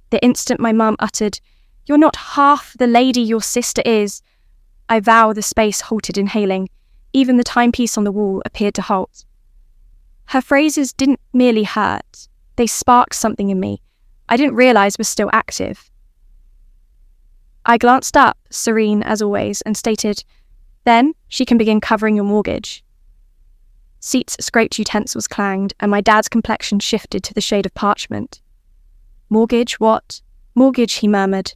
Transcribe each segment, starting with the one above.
The instant my mum uttered, "You're not half the lady your sister is," I vow the space halted inhaling. Even the timepiece on the wall appeared to halt. Her phrases didn't merely hurt. They sparked something in me I didn't realise was still active. I glanced up, serene as always, and stated, "Then she can begin covering your mortgage." Seats scraped, utensils clanged, and my dad's complexion shifted to the shade of parchment. "Mortgage, what?" "Mortgage," he murmured.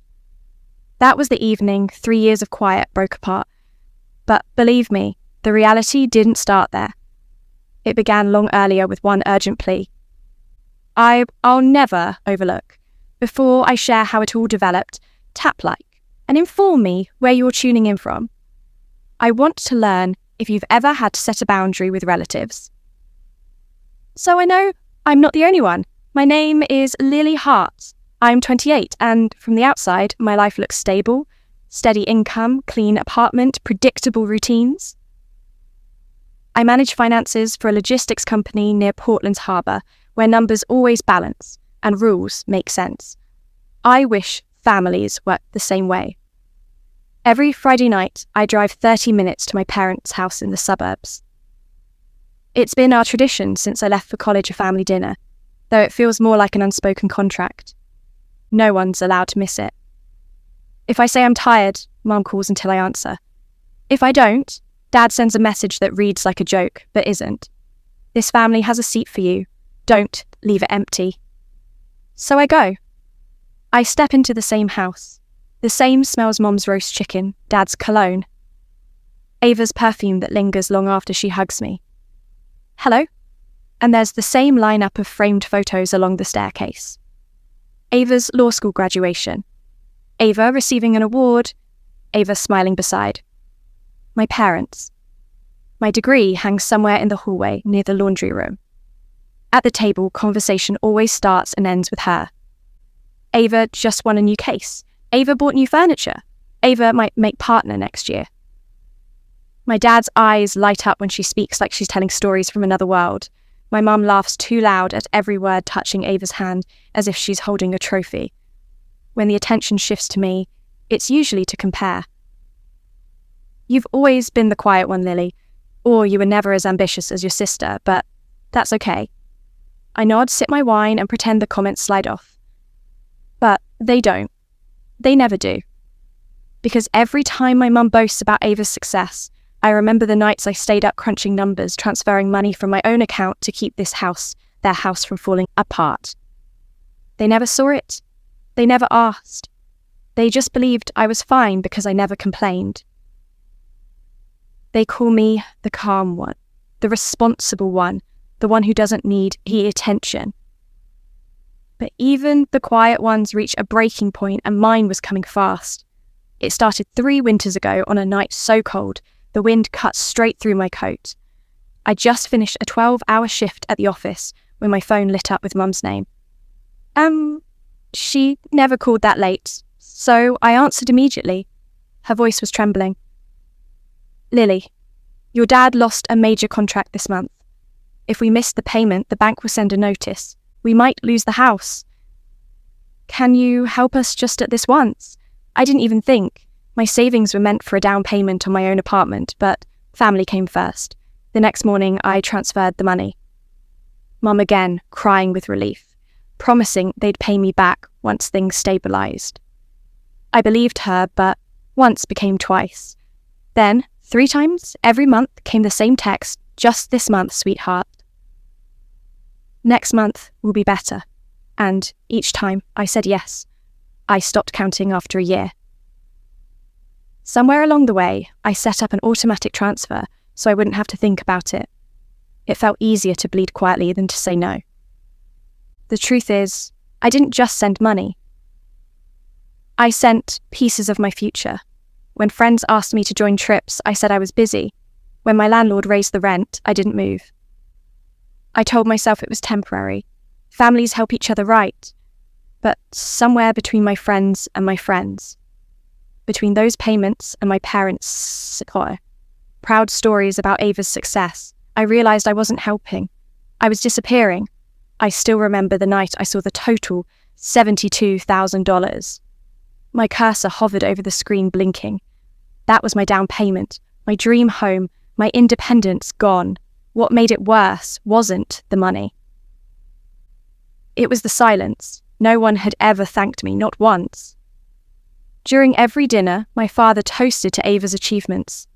That was the evening 3 years of quiet broke apart. But believe me, the reality didn't start there. It began long earlier with one urgent plea. I'll never overlook. Before I share how it all developed, tap like and inform me where you're tuning in from. I want to learn if you've ever had to set a boundary with relatives. So I know I'm not the only one. My name is Lily Hart. I'm 28 and from the outside, my life looks stable, steady income, clean apartment, predictable routines. I manage finances for a logistics company near Portland's harbour, where numbers always balance and rules make sense. I wish families worked the same way. Every Friday night, I drive 30 minutes to my parents' house in the suburbs. It's been our tradition since I left for college a family dinner, though it feels more like an unspoken contract. No one's allowed to miss it. If I say I'm tired, Mum calls until I answer. If I don't, Dad sends a message that reads like a joke, but isn't. "This family has a seat for you. Don't leave it empty." So I go. I step into the same house. The same smells Mom's roast chicken, Dad's cologne. Ava's perfume that lingers long after she hugs me. "Hello?" And there's the same lineup of framed photos along the staircase. Ava's law school graduation. Ava receiving an award. Ava smiling beside. My parents. My degree hangs somewhere in the hallway near the laundry room. At the table, conversation always starts and ends with her. Ava just won a new case. Ava bought new furniture. Ava might make partner next year. My dad's eyes light up when she speaks like she's telling stories from another world. My mum laughs too loud at every word touching Ava's hand as if she's holding a trophy. When the attention shifts to me, it's usually to compare. "You've always been the quiet one, Lily, or you were never as ambitious as your sister, but that's okay." I nod, sip my wine, and pretend the comments slide off. But they don't. They never do. Because every time my mum boasts about Ava's success, I remember the nights I stayed up crunching numbers, transferring money from my own account to keep their house from falling apart. They never saw it. They never asked. They just believed I was fine because I never complained. They call me the calm one, the responsible one, the one who doesn't need the attention. But even the quiet ones reach a breaking point, and mine was coming fast. It started 3 winters ago on a night so cold, the wind cut straight through my coat. I just finished a 12-hour shift at the office when my phone lit up with Mum's name. She never called that late, so I answered immediately. Her voice was trembling. "Lily, your dad lost a major contract this month. If we miss the payment, the bank will send a notice. We might lose the house. Can you help us just at this once?" I didn't even think. My savings were meant for a down payment on my own apartment, but family came first. The next morning, I transferred the money. Mum again, crying with relief, promising they'd pay me back once things stabilised. I believed her, but once became twice. Then, 3 times every month came the same text, "Just this month, sweetheart." Next month will be better. And each time I said yes. I stopped counting after a year. Somewhere along the way, I set up an automatic transfer so I wouldn't have to think about it. It felt easier to bleed quietly than to say no. The truth is, I didn't just send money. I sent pieces of my future. When friends asked me to join trips, I said I was busy. When my landlord raised the rent, I didn't move. I told myself it was temporary. Families help each other right. But somewhere between my friends and my friends, between those payments and my parents' proud stories about Ava's success, I realised I wasn't helping. I was disappearing. I still remember the night I saw the total $72,000. My cursor hovered over the screen, blinking. That was my down payment, my dream home, my independence gone. What made it worse wasn't the money. It was the silence. No one had ever thanked me, not once. During every dinner, my father toasted to Ava's achievements.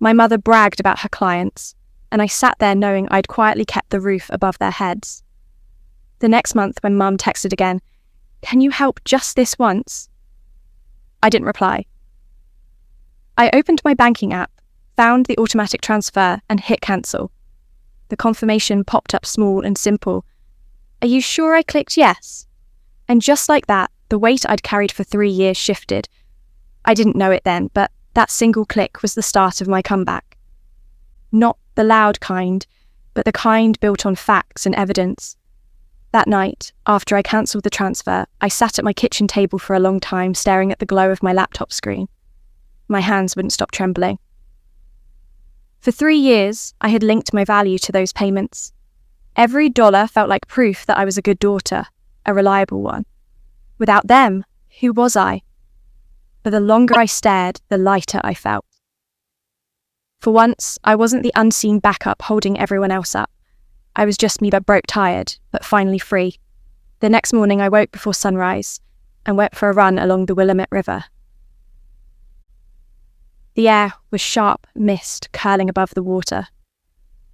My mother bragged about her clients, and I sat there knowing I'd quietly kept the roof above their heads. The next month, when Mum texted again, "Can you help just this once?" I didn't reply. I opened my banking app, found the automatic transfer, and hit cancel. The confirmation popped up small and simple. "Are you sure I clicked yes?" And just like that, the weight I'd carried for 3 years shifted. I didn't know it then, but that single click was the start of my comeback. Not the loud kind, but the kind built on facts and evidence. That night, after I cancelled the transfer, I sat at my kitchen table for a long time, staring at the glow of my laptop screen. My hands wouldn't stop trembling. For 3 years, I had linked my value to those payments. Every dollar felt like proof that I was a good daughter, a reliable one. Without them, who was I? But the longer I stared, the lighter I felt. For once, I wasn't the unseen backup holding everyone else up. I was just me, but broke tired, but finally free. The next morning I woke before sunrise and went for a run along the Willamette River. The air was sharp mist curling above the water.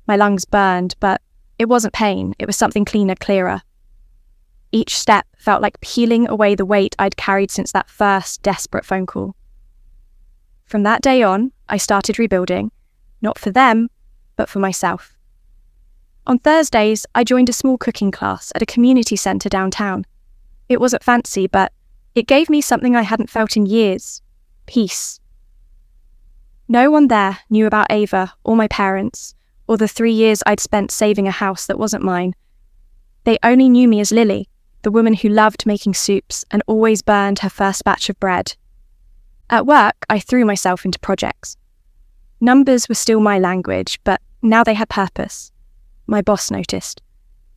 My lungs burned, but it wasn't pain, it was something cleaner, clearer. Each step felt like peeling away the weight I'd carried since that first desperate phone call. From that day on, I started rebuilding, not for them, but for myself. On Thursdays, I joined a small cooking class at a community centre downtown. It wasn't fancy, but it gave me something I hadn't felt in years: peace. No one there knew about Ava or my parents, or the 3 years I'd spent saving a house that wasn't mine. They only knew me as Lily, the woman who loved making soups and always burned her first batch of bread. At work, I threw myself into projects. Numbers were still my language, but now they had purpose. My boss noticed.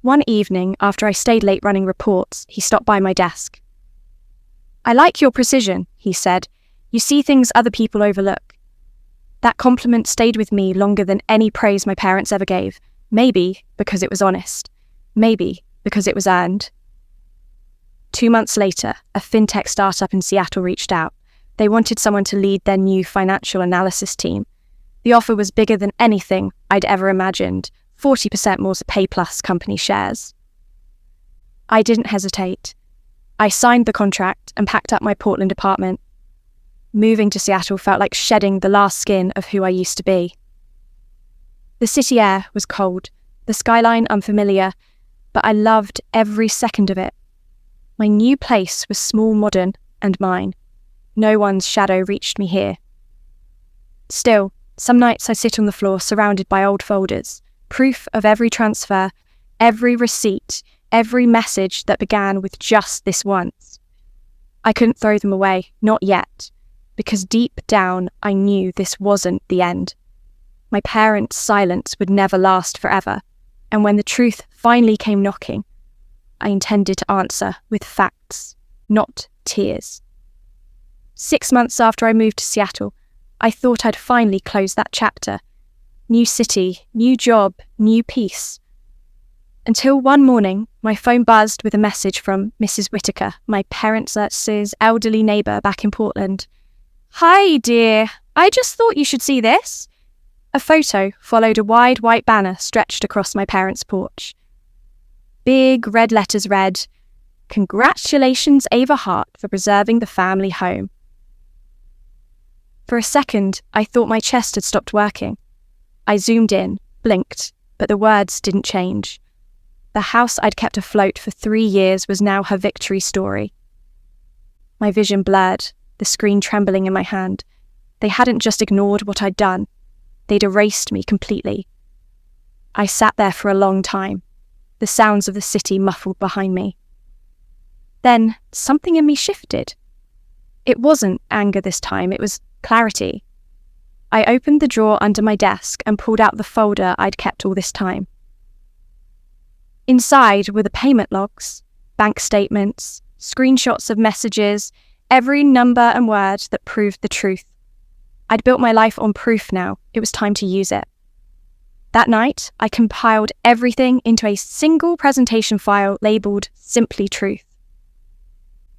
One evening, after I stayed late running reports, he stopped by my desk. "I like your precision," he said. "You see things other people overlook." That compliment stayed with me longer than any praise my parents ever gave. Maybe because it was honest. Maybe because it was earned. 2 months later, a fintech startup in Seattle reached out. They wanted someone to lead their new financial analysis team. The offer was bigger than anything I'd ever imagined, 40% more to pay plus company shares. I didn't hesitate. I signed the contract and packed up my Portland apartment. Moving to Seattle felt like shedding the last skin of who I used to be. The city air was cold, the skyline unfamiliar, but I loved every second of it. My new place was small, modern, and mine. No one's shadow reached me here. Still, some nights I sit on the floor surrounded by old folders, proof of every transfer, every receipt, every message that began with just this once. I couldn't throw them away, not yet, because deep down I knew this wasn't the end. My parents' silence would never last forever, and when the truth finally came knocking, I intended to answer with facts, not tears. 6 months after I moved to Seattle, I thought I'd finally closed that chapter. New city, new job, new peace. Until one morning, my phone buzzed with a message from Mrs. Whitaker, my parents' elderly neighbour back in Portland. "Hi, dear. I just thought you should see this." A photo followed a wide white banner stretched across my parents' porch. Big red letters read, "Congratulations, Ava Hart, for preserving the family home." For a second, I thought my chest had stopped working. I zoomed in, blinked, but the words didn't change. The house I'd kept afloat for 3 years was now her victory story. My vision blurred, the screen trembling in my hand. They hadn't just ignored what I'd done. They'd erased me completely. I sat there for a long time, the sounds of the city muffled behind me. Then something in me shifted. It wasn't anger this time, it was clarity. I opened the drawer under my desk and pulled out the folder I'd kept all this time. Inside were the payment logs, bank statements, screenshots of messages, every number and word that proved the truth. I'd built my life on proof now. It was time to use it. That night, I compiled everything into a single presentation file labeled Simply Truth.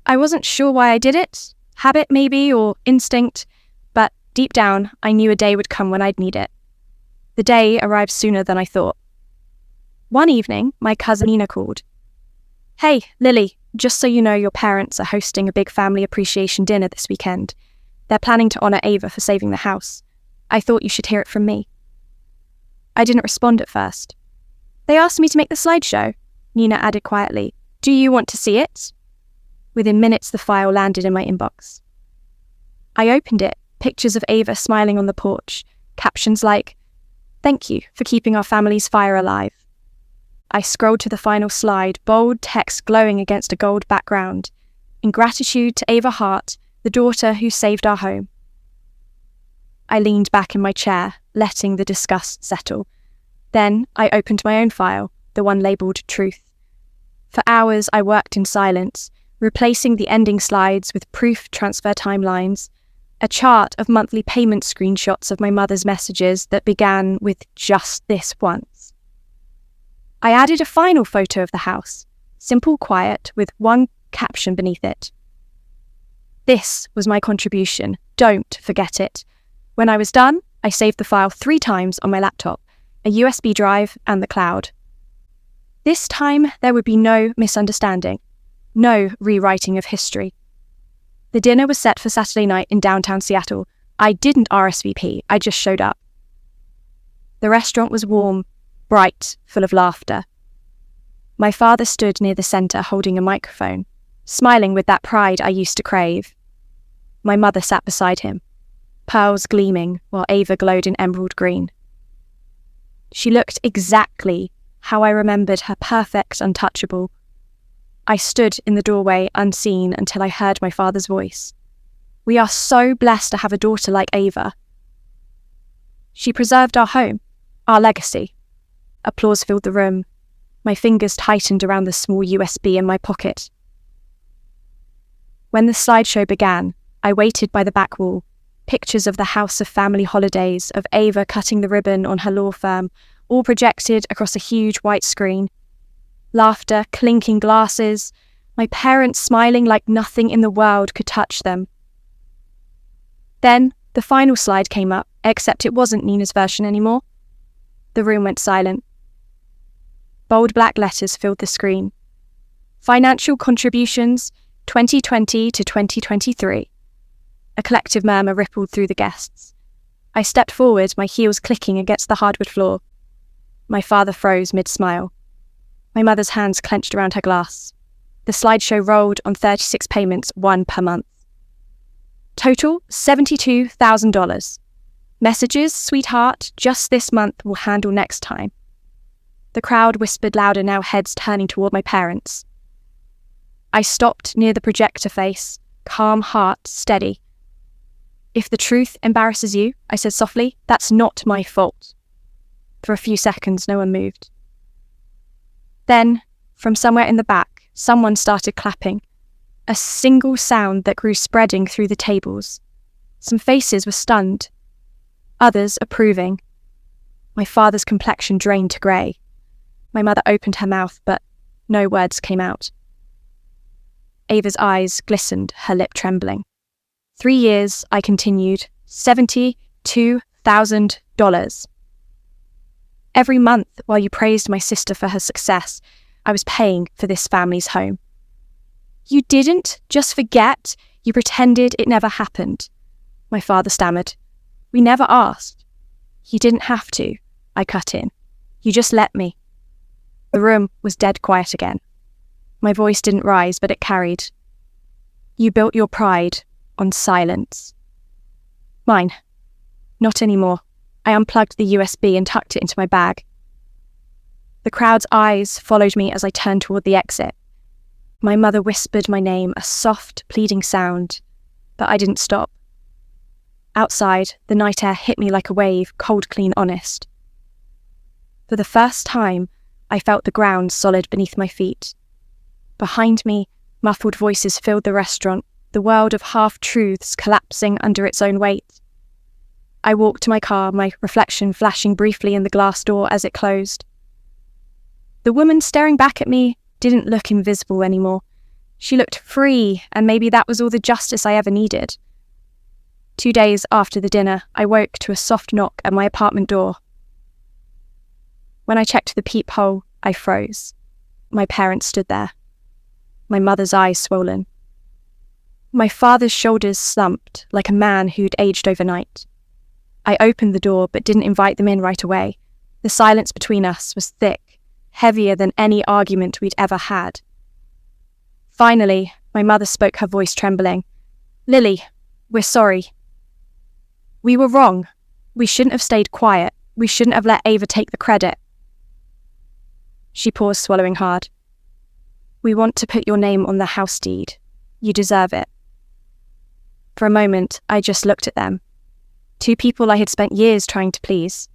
I wasn't sure why I did it, habit maybe, or instinct, but deep down, I knew a day would come when I'd need it. The day arrived sooner than I thought. One evening, my cousin Nina called. "Hey, Lily, just so you know, your parents are hosting a big family appreciation dinner this weekend. They're planning to honour Ava for saving the house. I thought you should hear it from me." I didn't respond at first. "They asked me to make the slideshow," Nina added quietly. "Do you want to see it?" Within minutes, the file landed in my inbox. I opened it, pictures of Ava smiling on the porch, captions like, "Thank you for keeping our family's fire alive." I scrolled to the final slide, bold text glowing against a gold background. "In gratitude to Ava Hart, the daughter who saved our home." I leaned back in my chair, letting the disgust settle. Then I opened my own file, the one labelled Truth. For hours I worked in silence, replacing the ending slides with proof transfer timelines, a chart of monthly payment screenshots of my mother's messages that began with "just this once." I added a final photo of the house, simple, quiet, with one caption beneath it. "This was my contribution. Don't forget it." When I was done, I saved the file 3 times on my laptop, a USB drive and the cloud. This time, there would be no misunderstanding, no rewriting of history. The dinner was set for Saturday night in downtown Seattle. I didn't RSVP, I just showed up. The restaurant was warm, bright, full of laughter. My father stood near the centre holding a microphone, smiling with that pride I used to crave. My mother sat beside him, pearls gleaming while Ava glowed in emerald green. She looked exactly how I remembered her, perfect, untouchable. I stood in the doorway unseen until I heard my father's voice. "We are so blessed to have a daughter like Ava. She preserved our home, our legacy." Applause filled the room. My fingers tightened around the small USB in my pocket. When the slideshow began, I waited by the back wall. Pictures of the house of family holidays, of Ava cutting the ribbon on her law firm, all projected across a huge white screen. Laughter, clinking glasses, my parents smiling like nothing in the world could touch them. Then the final slide came up, except it wasn't Nina's version anymore. The room went silent. Bold black letters filled the screen. "Financial contributions, 2020 to 2023. A collective murmur rippled through the guests. I stepped forward, my heels clicking against the hardwood floor. My father froze mid-smile. My mother's hands clenched around her glass. The slideshow rolled on 36 payments, 1 per month. Total, $72,000. Messages, "Sweetheart, just this month, we'll handle next time." The crowd whispered louder now, heads turning toward my parents. I stopped near the projector face, calm heart, steady. "If the truth embarrasses you," I said softly, "that's not my fault." For a few seconds, no one moved. Then, from somewhere in the back, someone started clapping. A single sound that grew, spreading through the tables. Some faces were stunned, others approving. My father's complexion drained to grey. My mother opened her mouth, but no words came out. Ava's eyes glistened, her lip trembling. 3 years, I continued, $72,000. Every month, while you praised my sister for her success, I was paying for this family's home. "You didn't just forget, you pretended it never happened," my father stammered. "We never asked." "You didn't have to," I cut in. "You just let me." The room was dead quiet again. My voice didn't rise, but it carried. "You built your pride on silence." Mine. Not anymore. I unplugged the USB and tucked it into my bag. The crowd's eyes followed me as I turned toward the exit. My mother whispered my name, a soft, pleading sound, but I didn't stop. Outside, the night air hit me like a wave, cold, clean, honest. For the first time, I felt the ground solid beneath my feet. behind me, muffled voices filled the restaurant, the world of half-truths collapsing under its own weight. I walked to my car, my reflection flashing briefly in the glass door as it closed. The woman staring back at me didn't look invisible anymore. She looked free, and maybe that was all the justice I ever needed. 2 days after the dinner, I woke to a soft knock at my apartment door. When I checked the peephole, I froze. My parents stood there, my mother's eyes swollen. My father's shoulders slumped like a man who'd aged overnight. I opened the door but didn't invite them in right away. The silence between us was thick, heavier than any argument we'd ever had. Finally, my mother spoke, her voice trembling. "Lily, we're sorry. We were wrong. We shouldn't have stayed quiet. We shouldn't have let Ava take the credit." She paused, swallowing hard. "We want to put your name on the house deed. You deserve it." For a moment, I just looked at them. Two people I had spent years trying to please.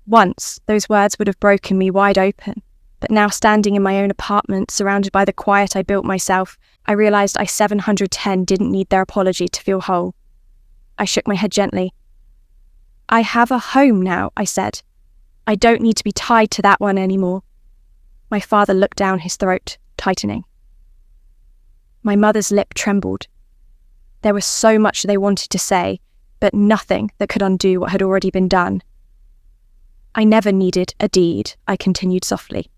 Once, those words would have broken me wide open, but now standing in my own apartment, surrounded by the quiet I built myself, I realised I 710 didn't need their apology to feel whole. I shook my head gently. "I have a home now," I said. "I don't need to be tied to that one anymore." My father looked down, his throat tightening. My mother's lip trembled. There was so much they wanted to say, but nothing that could undo what had already been done. "I never needed a deed," I continued softly.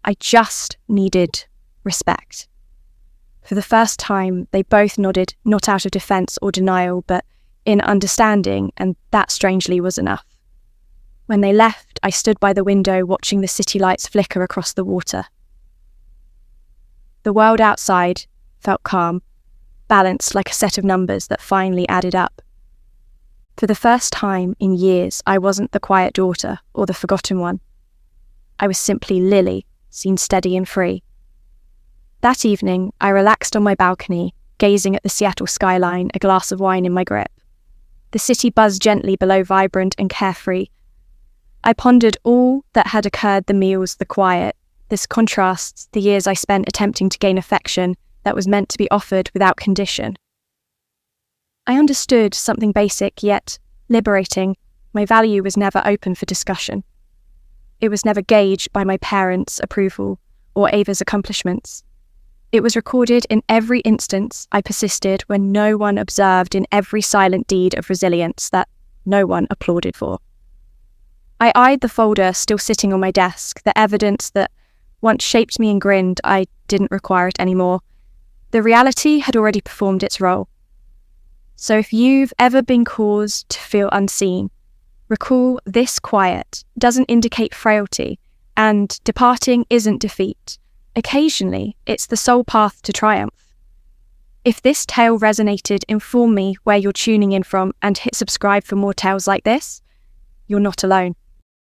"I just needed respect." For the first time, they both nodded, not out of defence or denial, but in understanding, and that strangely was enough. When they left, I stood by the window watching the city lights flicker across the water. The world outside felt calm, balanced like a set of numbers that finally added up. For the first time in years, I wasn't the quiet daughter or the forgotten one. I was simply Lily, seen steady and free. That evening, I relaxed on my balcony, gazing at the Seattle skyline, a glass of wine in my grip. The city buzzed gently below, vibrant and carefree. I pondered all that had occurred, the meals, the quiet, this contrasts, the years I spent attempting to gain affection that was meant to be offered without condition. I understood something basic yet liberating. My value was never open for discussion. It was never gauged by my parents' approval or Ava's accomplishments. It was recorded in every instance I persisted when no one observed, in every silent deed of resilience that no one applauded for. I eyed the folder still sitting on my desk, the evidence that once shaped me and grinned. I didn't require it anymore. The reality had already performed its role. So if you've ever been caused to feel unseen, recall this: quiet doesn't indicate frailty, and departing isn't defeat. Occasionally, it's the sole path to triumph. If this tale resonated, inform me where you're tuning in from and hit subscribe for more tales like this. You're not alone.